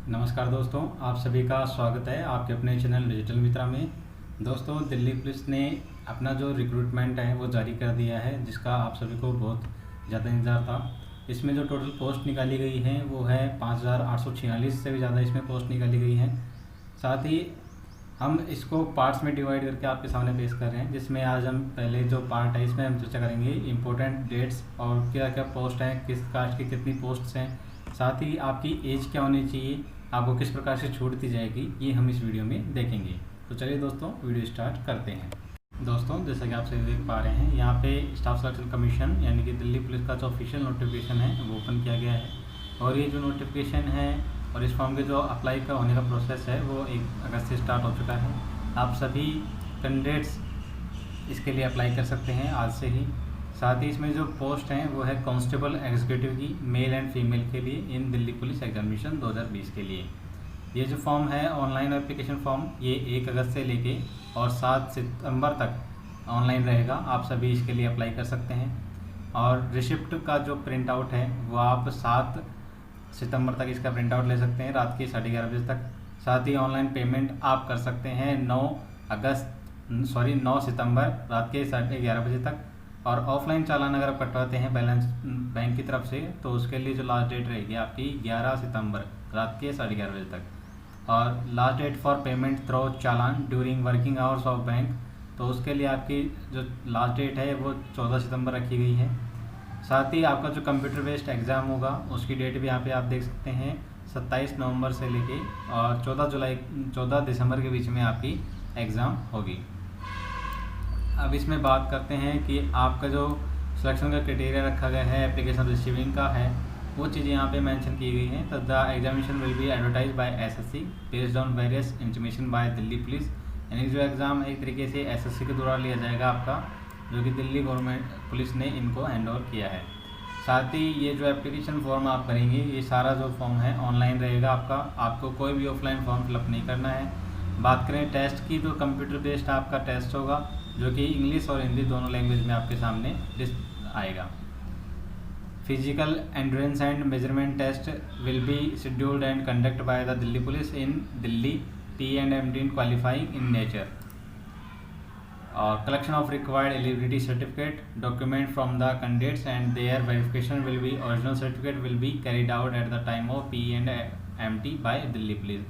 नमस्कार दोस्तों, आप सभी का स्वागत है आपके अपने चैनल डिजिटल मित्रा में। दोस्तों, दिल्ली पुलिस ने अपना जो रिक्रूटमेंट है वो जारी कर दिया है, जिसका आप सभी को बहुत ज़्यादा इंतज़ार था। इसमें जो टोटल पोस्ट निकाली गई हैं वो है 5846 से भी ज़्यादा इसमें पोस्ट निकाली गई हैं। साथ ही हम इसको पार्ट्स में डिवाइड करके आपके सामने पेश कर रहे हैं, जिसमें आज हम पहले जो पार्ट है इसमें हम चर्चा करेंगे इम्पोर्टेंट डेट्स और क्या क्या पोस्ट हैं, किस कास्ट की कितनी पोस्ट्स हैं, साथ ही आपकी एज क्या होनी चाहिए, आपको किस प्रकार से छूट दी जाएगी, ये हम इस वीडियो में देखेंगे। तो चलिए दोस्तों, वीडियो स्टार्ट करते हैं। दोस्तों, जैसा कि आप सभी देख पा रहे हैं, यहाँ पे स्टाफ सिलेक्शन कमीशन यानी कि दिल्ली पुलिस का जो ऑफिशियल नोटिफिकेशन है वो ओपन किया गया है। और ये जो नोटिफिकेशन है और इस फॉर्म के जो अप्लाई का होने का प्रोसेस है वो 1 अगस्त से स्टार्ट हो चुका है। आप सभी कैंडिडेट्स इसके लिए अप्लाई कर सकते हैं आज से ही। साथ ही इसमें जो पोस्ट हैं वो है कांस्टेबल एग्जीक्यूटिव की, मेल एंड फीमेल के लिए इन दिल्ली पुलिस एग्जामिनेशन 2020 के लिए। ये जो फॉर्म है ऑनलाइन एप्लीकेशन फॉर्म, ये 1 अगस्त से लेके और 7 सितंबर तक ऑनलाइन रहेगा। आप सभी इसके लिए अप्लाई कर सकते हैं। और रिसिप्ट का जो प्रिंट आउट है वो आप 7 सितंबर तक इसका प्रिंट आउट ले सकते हैं, रात के 11:30 बजे तक। साथ ही ऑनलाइन पेमेंट आप कर सकते हैं 9 सितंबर रात के 11:30 बजे तक। और ऑफलाइन चालान अगर आप कटवाते हैं बैलेंस बैंक की तरफ से, तो उसके लिए जो लास्ट डेट रहेगी आपकी 11 सितंबर रात के 11:30 बजे तक। और last date for payment through challan during working hours of bank, तो उसके लिए आपकी जो लास्ट डेट है वो 14 सितंबर रखी गई है। साथ ही आपका जो कंप्यूटर बेस्ड एग्ज़ाम होगा उसकी डेट भी यहाँ पे आप देख सकते हैं, 27 नवंबर से लेके और 14 दिसंबर के बीच में आपकी एग्ज़ाम होगी। अब इसमें बात करते हैं कि आपका जो सिलेक्शन का क्राइटेरिया रखा गया है एप्लीकेशन रिसीविंग का है, वो चीज़ें यहाँ पे मेंशन की गई हैं। तो the examination will be advertise by SSC based on various intimation by Delhi police. यानी जो एग्ज़ाम एक तरीके से एसएससी के द्वारा लिया जाएगा आपका, जो कि दिल्ली गवर्नमेंट पुलिस ने इनको हैंड ओवर किया है। साथ ही ये जो एप्लीकेशन फॉर्म आप भरेंगे, ये सारा जो फॉर्म है ऑनलाइन रहेगा आपका, आपको कोई भी ऑफलाइन फॉर्म फिलअप नहीं करना है। बात करें टेस्ट की, तो कंप्यूटर बेस्ड आपका टेस्ट होगा, जो कि इंग्लिश और हिंदी दोनों लैंग्वेज में आपके सामने लिस्ट आएगा। Physical endurance and measurement test will be scheduled and conduct by the Delhi police in Delhi T&MD in qualifying in nature. Collection of required eligibility certificate document from the candidates and their verification will be original certificate will be carried out at the time of P&MT by Delhi police.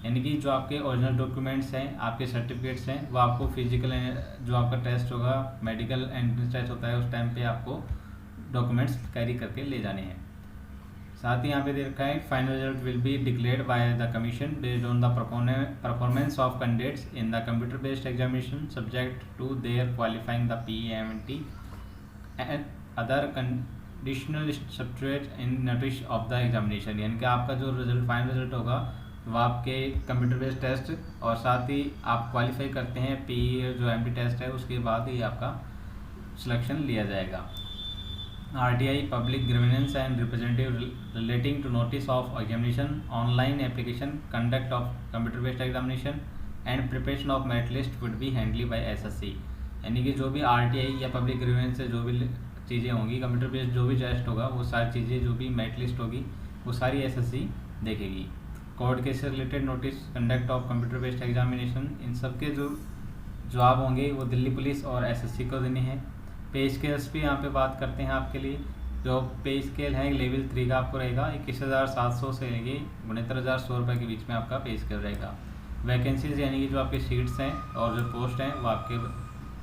यानी कि जो आपके original documents हैं, आपके certificates हैं, वो आपको physical जो आपका टेस्ट होगा, मेडिकल एंट्रेंस टेस्ट होता है, उस टाइम पे आपको डॉक्यूमेंट्स कैरी करके ले जाने हैं। साथ ही यहाँ पे दे रखा है final result will be declared by the commission based on the performance of candidates in the computer based examination subject to their qualifying the PMT and other conditional certificate in notice of the examination. यानी कि आपका जो result final result होगा वो आपके computer based test और साथ ही आप क्वालिफाई करते हैं जो MT टेस्ट है, उसके बाद ही आपका सिलेक्शन लिया जाएगा। RTI Public Grievance and Representative relating to notice of examination, online application, conduct of computer based examination and preparation of merit list would be handled by SSC। यानी कि जो भी RTI या पब्लिक ग्रीवेंस से जो भी चीज़ें होंगी, कंप्यूटर बेस्ड जो भी टेस्ट होगा, वो सारी चीज़ें जो भी मेरिट लिस्ट होगी वो सारी SSC देखेगी। कोर्ट केस से related notice, conduct of computer based examination, इन सब के जो जवाब होंगे वो दिल्ली पुलिस और SSC को देने हैं। पे स्केल्स भी यहाँ पे बात करते हैं आपके लिए। जो पे स्केल है लेवल 3 का आपको रहेगा 21,700 से लेके 69,100 रुपये के बीच में आपका पे स्केल रहेगा। वैकेंसीज यानी कि जो आपकी सीट्स हैं और जो पोस्ट हैं वो आपके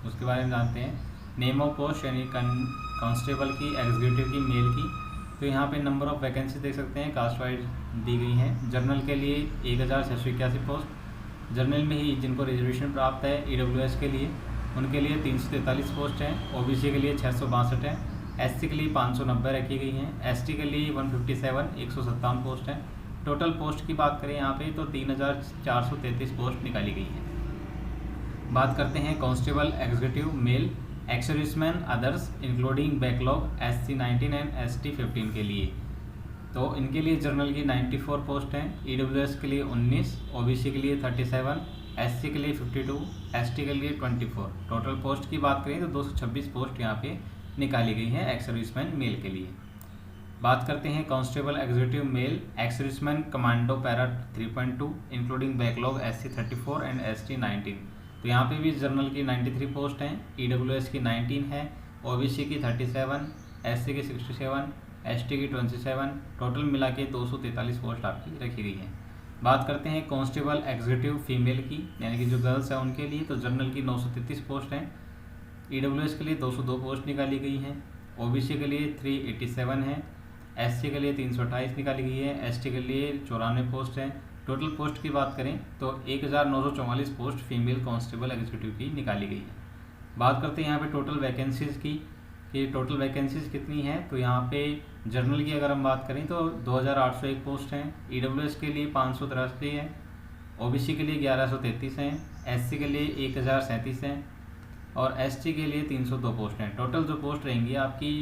उसके बारे में जानते हैं। नेम ऑफ पोस्ट यानी कांस्टेबल की, एग्जीक्यूटिव की, मेल की। तो यहाँ पे नंबर ऑफ वैकेंसी देख सकते हैं, कास्ट वाइज दी गई हैं। जर्नल के लिए 1,681 पोस्ट, जर्नल में ही जिनको रिजर्वेशन प्राप्त है EWS के लिए, उनके लिए 343 पोस्ट हैं। OBC के लिए 662 हैं, SC के लिए 590 रखी गई हैं, ST के लिए 157 157 पोस्ट हैं। टोटल पोस्ट की बात करें यहाँ पे तो 3,433 पोस्ट निकाली गई हैं। बात करते हैं constable executive mail ex serviceman others including backlog SC 19 and ST 15 के लिए। तो इनके लिए जर्नल की 94 पोस्ट हैं, EWS के लिए 19, OBC के लिए 37, SC के लिए 52, ST के लिए 24। टोटल पोस्ट की बात करें तो 226 पोस्ट यहाँ पे निकाली गई हैं एक्स सर्विसमैन मेल के लिए। बात करते हैं constable executive mail ex-serviceman commando para 3.2 including backlog SC 34 and ST 19। तो यहाँ पे भी जनरल की 93 पोस्ट हैं, EWS की 19 है, OBC की 37, SC की 67, ST की 27, टोटल मिला के 243 पोस्ट आपकी रखी गई है। बात करते हैं कांस्टेबल एग्जीक्यूटिव फीमेल की, यानी कि जो गर्ल्स हैं उनके लिए, तो जनरल की 933 पोस्ट हैं, EWS के लिए 202 पोस्ट निकाली गई हैं, OBC के लिए 387 है, SC के लिए 328 निकाली गई है, ST के लिए 94 पोस्ट हैं। टोटल पोस्ट की बात करें तो 1944 पोस्ट फीमेल कांस्टेबल एग्जीक्यूटिव की निकाली गई है। बात करते हैं यहाँ पे टोटल वैकेंसीज़ की कि टोटल वैकेंसीज़ कितनी हैं। तो यहाँ पे जनरल की अगर हम बात करें तो 2801 पोस्ट हैं, EWS के लिए 583 हैं, OBC के लिए 1133 हैं, SC के लिए 1037 हैं और ST के लिए 302 पोस्ट हैं। टोटल जो पोस्ट रहेंगी आपकी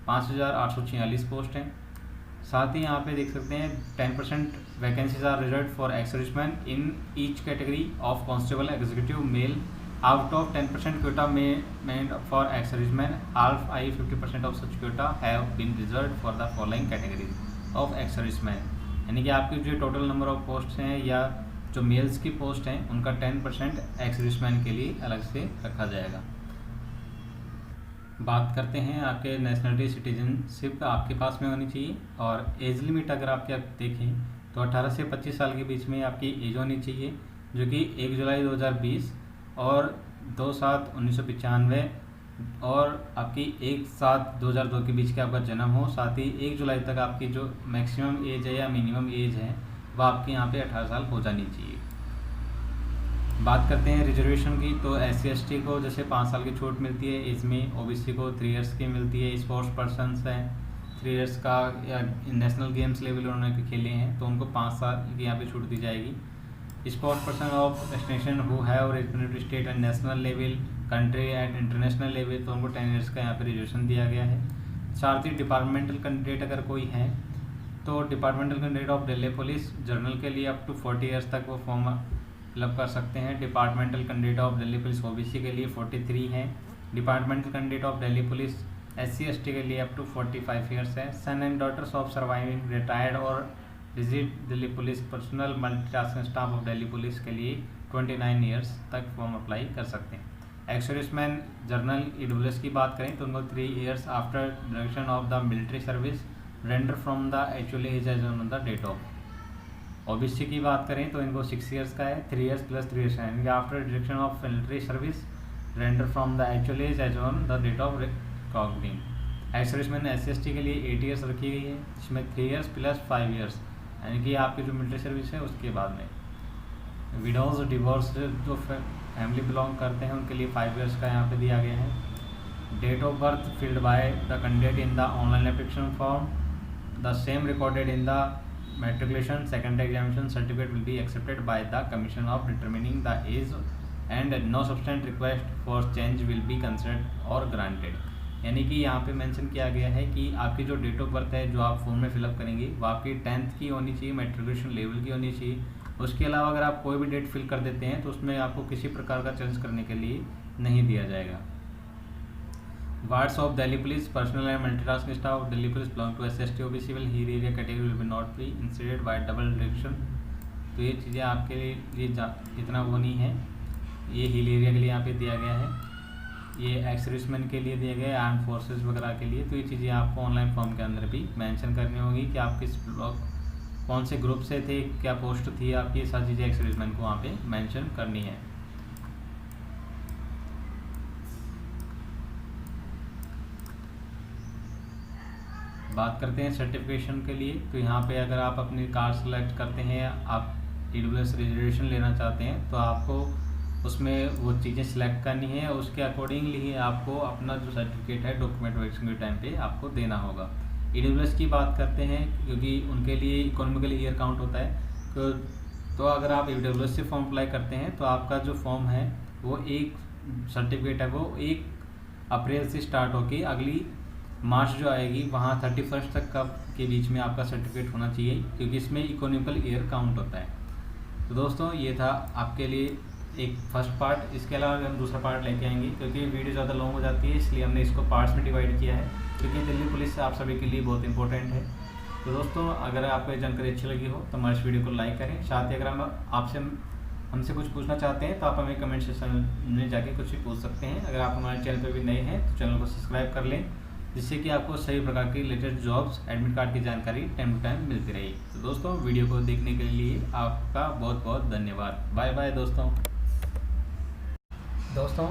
5846 पोस्ट हैं। साथ ही यहाँ पे देख सकते हैं 10% vacancies are reserved for ex-serviceman in each category of constable executive male out of 10% quota meant for ex-servicemen. All 50% of such quota have been reserved for the following categories of ex-servicemen. यानी कि आपकी जो total number of post हैं या जो mails की post हैं उनका 10% एक्स-सर्विसमैन के लिए अलग से रखा जाएगा। बात करते हैं आपके नेशनलिटी सिटीजनशिप आपके पास में होनी चाहिए और एज लिमिट अगर आप देखें तो 18 से 25 साल के बीच में आपकी एज होनी चाहिए, जो कि 1 जुलाई 2020 और 2/7/1995 और आपकी 1/7/2002 के बीच के आपका जन्म हो। साथ ही 1 जुलाई तक आपकी जो मैक्सिमम एज है या मिनिमम एज है वह आपकी यहाँ पे 18 साल हो जानी चाहिए। बात करते हैं रिजर्वेशन की, तो SC/ST को जैसे 5 साल की छूट मिलती है एज में, OBC को 3 इयर्स की मिलती है, स्पोर्ट्स पर्सनस हैं 3 इयर्स का या नेशनल गेम्स लेवल उन्होंने खेले हैं तो उनको 5 साल की यहाँ पे छूट दी जाएगी। Sports person of destination who have represented state and national level country and international level तो उनको 10 इयर्स का यहाँ पे रिजर्वेशन दिया गया है। साथ ही डिपार्टमेंटल कैंडिडेट अगर कोई है तो departmental candidate of Delhi police general के लिए अप टू 40 इयर्स तक वो फॉर्म फिलअप कर सकते हैं। Departmental candidate of Delhi police OBC के लिए 43 है। Departmental candidate of Delhi police SC/ST के लिए अप टू 45 इयर्स है। Son and daughters of surviving retired और visit Delhi police personnel multitasking staff of Delhi police के लिए 29 इयर्स तक फॉर्म अप्लाई कर सकते हैं। एक्स-सर्विसमैन जर्नल EWS की बात करें तो उनको 3 years after deduction of the military service render from the actual age age on the date of. OBC की बात करें तो इनको 6 इयर्स का है, 3 इयर्स प्लस 3 इयर्स है, यानी कि after deduction of military service render from the actual age age on the date of recognition. Ex-serviceman SC/ST के लिए 8 इयर्स रखी गई है, इसमें 3 इयर्स प्लस 5 इयर्स, यानी कि आपकी जो मिलिट्री सर्विस है उसके बाद में। विडोज डिवोर्स जो फैमिली बिलोंग करते हैं उनके लिए 5 इयर्स का यहाँ पे दिया गया है। Date of birth filled by the candidate in the online application form, the same recorded in the matriculation secondary examination certificate will be accepted by the commission of determining the age and no subsequent request for change will be considered or granted। यानी कि यहाँ पे mention किया गया है कि आपकी जो डेट ऑफ बर्थ है जो आप फॉर्म में फिलअप करेंगे वो आपकी 10th की होनी चाहिए, मेट्रिकुलेशन लेवल की होनी चाहिए। उसके अलावा अगर आप कोई भी डेट फिल कर देते हैं तो उसमें आपको किसी प्रकार का चेंज करने के लिए नहीं दिया जाएगा। Wards of Delhi police personnel and multitasking staff of Delhi police belong to SC/ST OBC will here area category will be not be incited by double deduction. तो ये चीज़ें आपके लिए इतना वो नहीं है, ये हिल एरिया के लिए यहाँ पे दिया गया है, ये एक्स-सर्विसमैन के लिए दिया गया है, आर्म फोर्सेस वगैरह के लिए। तो ये चीज़ें आपको ऑनलाइन फॉर्म के अंदर भी मेंशन करनी होगी कि आप किस ब्लॉक कौन से ग्रुप से थे, क्या पोस्ट थी आपकी, सारी चीज़ें एक्स-सर्विसमैन को वहाँ पे मेंशन करनी है। बात करते हैं सर्टिफिकेशन के लिए, तो यहाँ पे अगर आप अपनी कार सेलेक्ट करते हैं, आप EWS रिजर्वेशन लेना चाहते हैं तो आपको उसमें वो चीज़ें सिलेक्ट करनी है, उसके अकॉर्डिंगली ही आपको अपना जो सर्टिफिकेट है डॉक्यूमेंट वेरिफिकेशन के टाइम पे आपको देना होगा। EWS की बात करते हैं क्योंकि उनके लिए इकोनॉमिकल ईयर काउंट होता है, तो अगर आप EWS से फॉर्म अप्लाई करते हैं तो आपका जो फॉर्म है वो एक सर्टिफिकेट है वो 1 अप्रैल से स्टार्ट होकर अगली मार्च जो आएगी वहाँ 31 तक का के बीच में आपका सर्टिफिकेट होना चाहिए, क्योंकि इसमें इकोनॉमिकल ईयर काउंट होता है। तो दोस्तों ये था आपके लिए एक फर्स्ट पार्ट, इसके अलावा हम दूसरा पार्ट लेके आएंगे क्योंकि वीडियो ज़्यादा लॉन्ग हो जाती है, इसलिए हमने इसको पार्ट्स में डिवाइड किया है, क्योंकि दिल्ली पुलिस आप सभी के लिए बहुत इंपॉर्टेंट है। तो दोस्तों अगर आपको ये जानकारी अच्छी लगी हो तो हमारे इस वीडियो को लाइक करें। साथ ही अगर हमसे कुछ पूछना चाहते हैं तो आप हमें कमेंट सेक्शन में जाके कुछ भी पूछ सकते हैं। अगर आप हमारे चैनल पर भी नए हैं तो चैनल को सब्सक्राइब कर लें, जिससे कि आपको सभी प्रकार की लेटेस्ट जॉब्स एडमिट कार्ड की जानकारी टाइम टू टाइम मिलती रही। तो दोस्तों वीडियो को देखने के लिए आपका बहुत बहुत धन्यवाद। बाय बाय दोस्तों।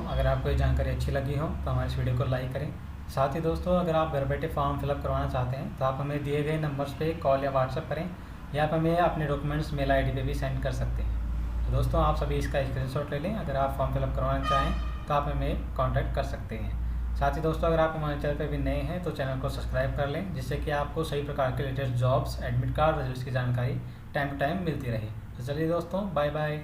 अगर आपको ये जानकारी अच्छी लगी हो तो हमारे इस वीडियो को लाइक करें। साथ ही दोस्तों अगर आप घर बैठे फॉर्म फिलअप करवाना चाहते हैं तो आप हमें दिए गए नंबर्स पे कॉल या व्हाट्सएप करें, या आप हमें अपने डॉक्यूमेंट्स मेल आईडी पे भी सेंड कर सकते हैं। तो दोस्तों आप सभी इसका स्क्रीनशॉट ले लें। अगर आप फॉर्म फिलअप करवाना चाहें तो आप हमें कॉन्टैक्ट कर सकते हैं। साथ ही दोस्तों अगर आप हमारे चैनल पर भी नए हैं तो चैनल को सब्सक्राइब कर लें, जिससे कि आपको सभी प्रकार के latest jobs, admit card, result की जानकारी टाइम टू टाइम मिलती रहे। तो चलिए दोस्तों, बाय बाय।